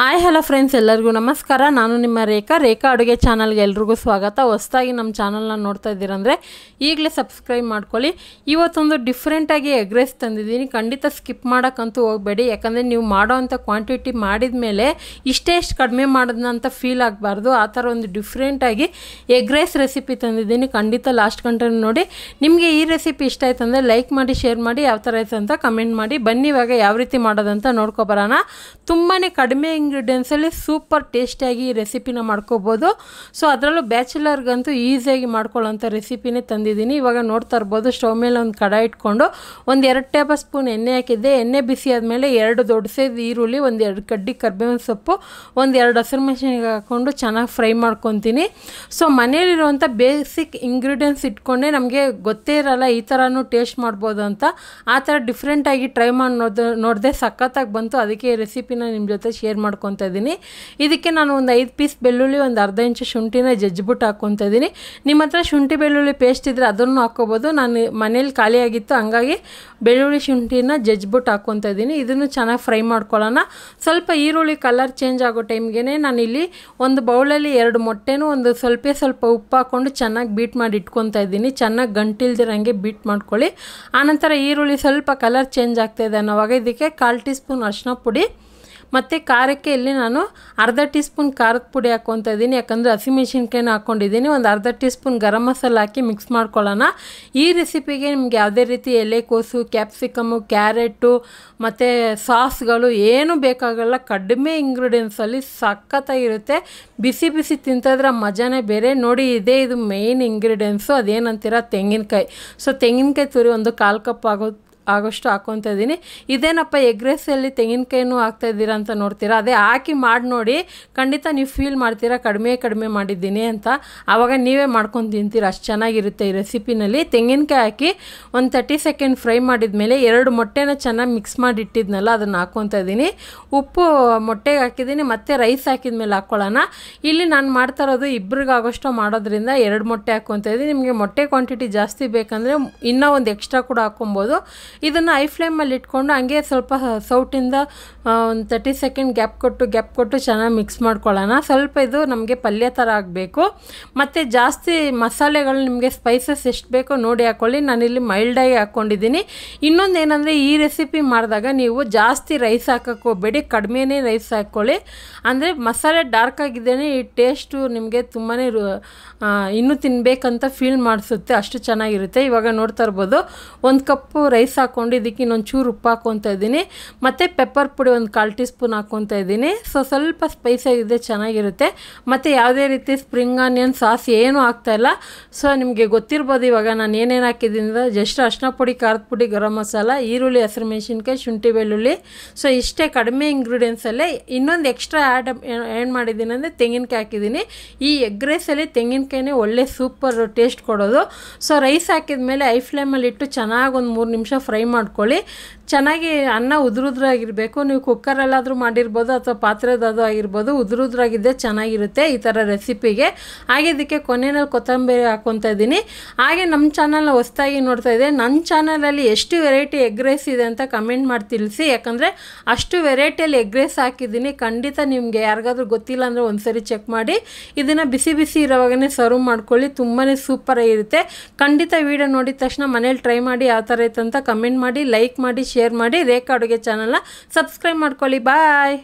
Hi hello friends, ಎಲ್ಲರಿಗೂ ನಮಸ್ಕಾರ. ನಾನು ನಿಮ್ಮ ರೇಖಾ ಅಡುಗೆ ಚಾನಲ್ಗೆ ಎಲ್ರಿಗೂ ಸ್ವಾಗತ. ಹೊಸದಾಗಿ ನಮ್ಮ ಚಾನಲ್ನ ನೋಡ್ತಾ ಇದ್ದೀರಂದರೆ ಈಗಲೇ ಸಬ್ಸ್ಕ್ರೈಬ್ ಮಾಡ್ಕೊಳ್ಳಿ. ಇವತ್ತೊಂದು ಡಿಫ್ರೆಂಟಾಗಿ ಎಗ್ ರೈಸ್ ತಂದಿದ್ದೀನಿ. ಖಂಡಿತ ಸ್ಕಿಪ್ ಮಾಡೋಕ್ಕಂತೂ ಹೋಗಬೇಡಿ, ಯಾಕಂದರೆ ನೀವು ಮಾಡೋ ಅಂಥ ಕ್ವಾಂಟಿಟಿ ಮಾಡಿದ ಮೇಲೆ ಇಷ್ಟೇ ಕಡಿಮೆ ಮಾಡೋದನ್ನ ಅಂತ ಫೀಲ್ ಆಗಬಾರ್ದು. ಆ ಥರ ಒಂದು ಡಿಫ್ರೆಂಟಾಗಿ ಎಗ್ ರೈಸ್ ರೆಸಿಪಿ ತಂದಿದ್ದೀನಿ. ಖಂಡಿತ ಲಾಸ್ಟ್ ಗಂಟೆ ನೋಡಿ. ನಿಮಗೆ ಈ ರೆಸಿಪಿ ಇಷ್ಟ ಆಯ್ತು ಅಂದರೆ ಲೈಕ್ ಮಾಡಿ, ಶೇರ್ ಮಾಡಿ, ಯಾವ ಥರ ಆಯ್ತು ಅಂತ ಕಮೆಂಟ್ ಮಾಡಿ. ಬನ್ನಿ ಇವಾಗ ಯಾವ ರೀತಿ ಮಾಡೋದಂತ ನೋಡ್ಕೊಬರೋಣ. ತುಂಬಾ ಕಡಿಮೆ ಇಂಗ್ರೀಡಿಯೆಂಟ್ಸಲ್ಲಿ ಸೂಪರ್ ಟೇಸ್ಟಿಯಾಗಿ ಈ ರೆಸಿಪಿನ ಮಾಡ್ಕೋಬೋದು. ಸೊ ಅದರಲ್ಲೂ ಬ್ಯಾಚುಲರ್ಗಂತೂ ಈಸಿಯಾಗಿ ಮಾಡ್ಕೊಳ್ಳೋಂಥ ರೆಸಿಪಿನೇ ತಂದಿದ್ದೀನಿ. ಇವಾಗ ನೋಡ್ತಾ ಇರ್ಬೋದು, ಸ್ಟವ್ ಮೇಲೆ ಒಂದು ಕಡಾಯಿ ಇಟ್ಕೊಂಡು 1-2 ಟೇಬಲ್ ಸ್ಪೂನ್ ಎಣ್ಣೆ ಹಾಕಿದ್ದೆ. ಎಣ್ಣೆ ಬಿಸಿ ಆದಮೇಲೆ 2 ದೊಡ್ಡ ಸೈಜ್ ಈರುಳ್ಳಿ, 1-2 ಕಡ್ಡಿ ಕರ್ಬೇವಿನ ಸೊಪ್ಪು, 1-2 ಹಸಿರು ಮೆಣಸಿನಕಾಯಿ ಹಾಕ್ಕೊಂಡು ಚೆನ್ನಾಗಿ ಫ್ರೈ ಮಾಡ್ಕೊತೀನಿ. ಸೊ ಮನೇಲಿರುವಂಥ ಬೇಸಿಕ್ ಇಂಗ್ರೀಡಿಯೆಂಟ್ಸ್ ಇಟ್ಕೊಂಡೆ ನಮಗೆ ಗೊತ್ತೇ ಇರಲ್ಲ ಈ ಥರನೂ ಟೇಸ್ಟ್ ಮಾಡ್ಬೋದು ಅಂತ. ಆ ಥರ ಡಿಫ್ರೆಂಟಾಗಿ ಟ್ರೈ ಮಾಡಿ ನೋಡಿದೆ, ಸಖತ್ತಾಗಿ ಬಂತು. ಅದಕ್ಕೆ ಈ ರೆಸಿಪಿನ ನಿಮ್ಮ ಜೊತೆ ಶೇರ್ ಮಾಡ್ಕೊತಾ ಇದ್ದೀನಿ. ಇದಕ್ಕೆ ನಾನು ಒಂದು 5 ಪೀಸ್ ಬೆಳ್ಳುಳ್ಳಿ, ಒಂದು ಅರ್ಧ ಇಂಚು ಶುಂಠಿನ ಜಜ್ಜಿಬಿಟ್ಟು ಹಾಕ್ಕೊತಾ ಇದ್ದೀನಿ. ನಿಮ್ಮ ಹತ್ರ ಶುಂಠಿ ಬೆಳ್ಳುಳ್ಳಿ ಪೇಸ್ಟ್ ಇದ್ದರೆ ಅದನ್ನು ಹಾಕ್ಕೋಬೋದು. ನಾನು ಮನೇಲಿ ಖಾಲಿಯಾಗಿತ್ತು, ಹಂಗಾಗಿ ಬೆಳ್ಳುಳ್ಳಿ ಶುಂಠಿನ ಜಜ್ಜಿಬಿಟ್ಟು ಹಾಕ್ಕೊತಾ ಇದ್ದೀನಿ. ಇದನ್ನು ಚೆನ್ನಾಗಿ ಫ್ರೈ ಮಾಡ್ಕೊಳ್ಳೋಣ. ಸ್ವಲ್ಪ ಈರುಳ್ಳಿ ಕಲರ್ ಚೇಂಜ್ ಆಗೋ ಟೈಮ್ಗೆ ನಾನಿಲ್ಲಿ ಒಂದು ಬೌಲಲ್ಲಿ 2 ಮೊಟ್ಟೆನೂ ಒಂದು ಸ್ವಲ್ಪ ಉಪ್ಪು ಹಾಕ್ಕೊಂಡು ಚೆನ್ನಾಗಿ ಬೀಟ್ ಮಾಡಿ ಇಟ್ಕೊತಾ ಇದ್ದೀನಿ. ಚೆನ್ನಾಗಿ ಗಂಟಿಲ್ದಿರಂಗೆ ಬೀಟ್ ಮಾಡ್ಕೊಳ್ಳಿ. ಆನಂತರ ಈರುಳ್ಳಿ ಸ್ವಲ್ಪ ಕಲರ್ ಚೇಂಜ್ ಆಗ್ತಾಯಿದೆ ಅನ್ನೋವಾಗ ಇದಕ್ಕೆ 1/4 ಟೀ ಸ್ಪೂನ್ ಅರಿಶಿನ ಪುಡಿ ಮತ್ತು ಖಾರಕ್ಕೆ ಇಲ್ಲಿ ನಾನು ಅರ್ಧ ಟೀ ಸ್ಪೂನ್ ಖಾರದ ಪುಡಿ ಹಾಕ್ಕೊತಾ ಇದ್ದೀನಿ. ಯಾಕಂದರೆ ಹಸಿಮೆಣ್ಸಿನ್ಕಾಯಿನ ಹಾಕ್ಕೊಂಡಿದ್ದೀನಿ. ಒಂದು ಅರ್ಧ ಟೀ ಸ್ಪೂನ್ ಗರಂ ಮಸಾಲ ಹಾಕಿ ಮಿಕ್ಸ್ ಮಾಡ್ಕೊಳ್ಳೋಣ. ಈ ರೆಸಿಪಿಗೆ ನಿಮ್ಗೆ ಯಾವುದೇ ರೀತಿ ಎಲೆಕೋಸು, ಕ್ಯಾಪ್ಸಿಕಮ್ಮು, ಕ್ಯಾರೆಟು ಮತ್ತು ಸಾಸ್ಗಳು ಏನೂ ಬೇಕಾಗಲ್ಲ. ಕಡಿಮೆ ಇಂಗ್ರೀಡಿಯೆಂಟ್ಸಲ್ಲಿ ಸಖತ್ತಾಗಿರುತ್ತೆ. ಬಿಸಿ ಬಿಸಿ ತಿಂತಿದ್ರೆ ಮಜಾನೇ ಬೇರೆ. ನೋಡಿ, ಇದು ಮೇಯ್ನ್ ಇಂಗ್ರೀಡಿಯೆಂಟ್ಸು. ಅದೇನಂತೀರ, ತೆಂಗಿನಕಾಯಿ. ಸೊ ತೆಂಗಿನಕಾಯಿ ತುರಿ ಒಂದು 1/4 ಕಪ್ ಆಗೋಷ್ಟು ಹಾಕ್ಕೊತಾ ಇದ್ದೀನಿ. ಇದೇನಪ್ಪ ಎಗ್ ರೈಸಲ್ಲಿ ತೆಂಗಿನಕಾಯಿನೂ ಹಾಕ್ತಾಯಿದ್ದೀರಾ ಅಂತ ನೋಡ್ತೀರಾ. ಅದೇ ಹಾಕಿ ಮಾಡಿ ನೋಡಿ, ಖಂಡಿತ ನೀವು ಫೀಲ್ ಮಾಡ್ತೀರಾ ಕಡಿಮೆ ಮಾಡಿದ್ದೀನಿ ಅಂತ. ಆವಾಗ ನೀವೇ ಮಾಡ್ಕೊಂಡು ತಿಂತೀರ, ಅಷ್ಟು ಚೆನ್ನಾಗಿರುತ್ತೆ ಈ ರೆಸಿಪಿನಲ್ಲಿ. ತೆಂಗಿನಕಾಯಿ ಹಾಕಿ ಒಂದು 30 ಸೆಕೆಂಡ್ ಫ್ರೈ ಮಾಡಿದ ಮೇಲೆ 2 ಮೊಟ್ಟೆನ ಚೆನ್ನಾಗಿ ಮಿಕ್ಸ್ ಮಾಡಿ ಇಟ್ಟಿದ್ನಲ್ಲ, ಅದನ್ನು ಹಾಕ್ಕೊತಾ ಇದ್ದೀನಿ. ಉಪ್ಪು ಮೊಟ್ಟೆಗೆ ಹಾಕಿದ್ದೀನಿ, ಮತ್ತು ರೈಸ್ ಹಾಕಿದ ಮೇಲೆ ಹಾಕ್ಕೊಳ್ಳೋಣ. ಇಲ್ಲಿ ನಾನು ಮಾಡ್ತಾ ಇರೋದು ಇಬ್ಬರಿಗಾಗೋಷ್ಟು ಮಾಡೋದ್ರಿಂದ 2 ಮೊಟ್ಟೆ ಹಾಕ್ಕೊತಾ ಇದ್ದೀನಿ. ನಿಮಗೆ ಮೊಟ್ಟೆ ಕ್ವಾಂಟಿಟಿ ಜಾಸ್ತಿ ಬೇಕಂದರೆ ಇನ್ನೂ ಒಂದು ಎಕ್ಸ್ಟ್ರಾ ಕೂಡ ಹಾಕ್ಕೊಬೋದು. ಇದನ್ನು ಐ ಫ್ಲೇಮಲ್ಲಿ ಇಟ್ಕೊಂಡು ಹಂಗೆ ಸ್ವಲ್ಪ ಸೌಟಿಂದ ಒಂದು 30 ಸೆಕೆಂಡ್ ಗ್ಯಾಪ್ ಕೊಟ್ಟು ಚೆನ್ನಾಗಿ ಮಿಕ್ಸ್ ಮಾಡ್ಕೊಳ್ಳೋಣ. ಸ್ವಲ್ಪ ಇದು ನಮಗೆ ಪಲ್ಯ ಥರ ಆಗಬೇಕು. ಮತ್ತು ಜಾಸ್ತಿ ಮಸಾಲೆಗಳು ನಿಮಗೆ ಸ್ಪೈಸಸ್ ಎಷ್ಟು ಬೇಕೋ ನೋಡಿ ಹಾಕ್ಕೊಳ್ಳಿ. ನಾನಿಲ್ಲಿ ಮೈಲ್ಡಾಗಿ ಹಾಕ್ಕೊಂಡಿದ್ದೀನಿ. ಇನ್ನೊಂದು ಏನಂದರೆ, ಈ ರೆಸಿಪಿ ಮಾಡಿದಾಗ ನೀವು ಜಾಸ್ತಿ ರೈಸ್ ಹಾಕೋಕ್ಕೆ ಹೋಗಬೇಡಿ, ಕಡಿಮೆನೇ ರೈಸ್ ಹಾಕ್ಕೊಳ್ಳಿ. ಅಂದರೆ ಮಸಾಲೆ ಡಾರ್ಕ್ ಆಗಿದ್ದೇನೆ ಈ ಟೇಸ್ಟು ನಿಮಗೆ ತುಂಬಾ ಇನ್ನೂ ತಿನ್ನಬೇಕಂತ ಫೀಲ್ ಮಾಡಿಸುತ್ತೆ, ಅಷ್ಟು ಚೆನ್ನಾಗಿರುತ್ತೆ. ಇವಾಗ ನೋಡ್ತಾ ಇರ್ಬೋದು, 1 ಕಪ್ಪು ರೈಸ್ ಹಾಕ್ಕೊಂಡು ಇದಕ್ಕೆ ಇನ್ನೊಂದು ಚೂರು ಉಪ್ಪು ಹಾಕ್ಕೊತಾ ಇದ್ದೀನಿ. ಮತ್ತು ಪೆಪ್ಪರ್ ಪುಡಿ ಒಂದು 1/4 ಟೀ ಸ್ಪೂನ್ ಹಾಕ್ಕೊತಾ ಇದ್ದೀನಿ. ಸೊ ಸ್ವಲ್ಪ ಸ್ಪೈಸಾಗಿದೆ, ಚೆನ್ನಾಗಿರುತ್ತೆ. ಮತ್ತು ಯಾವುದೇ ರೀತಿ ಸ್ಪ್ರಿಂಗ್ ಆನಿಯನ್ ಸಾಸ್ ಏನೂ ಹಾಕ್ತಾಯಿಲ್ಲ. ಸೊ ನಿಮಗೆ ಗೊತ್ತಿರ್ಬೋದು ಇವಾಗ ನಾನು ಏನೇನು ಹಾಕಿದ್ದೀನಿ. ಜಸ್ಟ್ ಅರಿಶಿನ ಪುಡಿ, ಖಾರದ ಪುಡಿ, ಗರಂ ಮಸಾಲ, ಈರುಳ್ಳಿ, ಹಸಿರು ಮೆಣಸಿನ್ಕಾಯಿ, ಶುಂಠಿ ಬೆಳ್ಳುಳ್ಳಿ. ಸೊ ಇಷ್ಟೇ ಕಡಿಮೆ ಇಂಗ್ರೀಡಿಯೆಂಟ್ಸಲ್ಲೇ. ಇನ್ನೊಂದು ಎಕ್ಸ್ಟ್ರಾ ಆ್ಯಡ್ ಮಾಡಿದ್ದೀನಿ ಅಂದರೆ ತೆಂಗಿನಕಾಯಿ ಹಾಕಿದ್ದೀನಿ. ಈ ಎಗ್ ರೈಸಲ್ಲಿ ತೆಂಗಿನಕಾಯಿನೇ ಒಳ್ಳೆ ಸೂಪರ್ ಟೇಸ್ಟ್ ಕೊಡೋದು. ಸೊ ರೈಸ್ ಹಾಕಿದ ಮೇಲೆ ಐ ಫ್ಲೇಮಲ್ಲಿ ಇಟ್ಟು ಚೆನ್ನಾಗಿ ಒಂದು 3 ನಿಮಿಷ ಫ್ರೈ ಮಾಡ್ಕೊಳ್ಳಿ. ಚೆನ್ನಾಗಿ ಅನ್ನ ಉದುರುದ್ರಾಗಿರಬೇಕು. ನೀವು ಕುಕ್ಕರಲ್ಲಾದರೂ ಮಾಡಿರ್ಬೋದು ಅಥವಾ ಪಾತ್ರೆದಾದರೂ ಆಗಿರ್ಬೋದು. ಉದುರುದ್ರಾಗಿದ್ದರೆ ಚೆನ್ನಾಗಿರುತ್ತೆ ಈ ಥರ ರೆಸಿಪಿಗೆ. ಹಾಗೆ ಇದಕ್ಕೆ ಕೊನೆಯಲ್ಲಿ ಕೊತ್ತಂಬರಿ ಹಾಕ್ಕೊತಾ ಇದ್ದೀನಿ. ಹಾಗೆ ನಮ್ಮ ಚಾನಲ್ನ ಹೊಸದಾಗಿ ನೋಡ್ತಾ ಇದೆ, ನನ್ನ ಚಾನಲಲ್ಲಿ ಎಷ್ಟು ವೆರೈಟಿ ಎಗ್ ರೈಸ್ ಇದೆ ಅಂತ ಕಮೆಂಟ್ ಮಾಡಿ ತಿಳಿಸಿ. ಯಾಕಂದರೆ ಅಷ್ಟು ವೆರೈಟಿಯಲ್ಲಿ ಎಗ್ ರೈಸ್ ಹಾಕಿದ್ದೀನಿ. ಖಂಡಿತ ನಿಮಗೆ ಯಾರಿಗಾದ್ರೂ ಗೊತ್ತಿಲ್ಲ ಅಂದರೆ ಒಂದ್ಸರಿ ಚೆಕ್ ಮಾಡಿ. ಇದನ್ನು ಬಿಸಿ ಇರೋವಾಗನೇ ಸರ್ವ್ ಮಾಡ್ಕೊಳ್ಳಿ, ತುಂಬಾ ಸೂಪರಾಗಿರುತ್ತೆ. ಖಂಡಿತ ವಿಡಿಯೋ ನೋಡಿದ ತಕ್ಷಣ ಮನೇಲಿ ಟ್ರೈ ಮಾಡಿ ಯಾವ ಥರ ಇತ್ತು ಅಂತ ಕಮೆಂಟ್ ಮಾಡಿ, ಲೈಕ್ ಮಾಡಿ, ಶೇರ್ ಮಾಡಿ. ರೇಖಾ ಅಡುಗೆ ಚಾನಲ್ನ ಸಬ್ಸ್ಕ್ರೈಬ್ ಮಾಡ್ಕೊಳ್ಳಿ. ಬಾಯ್.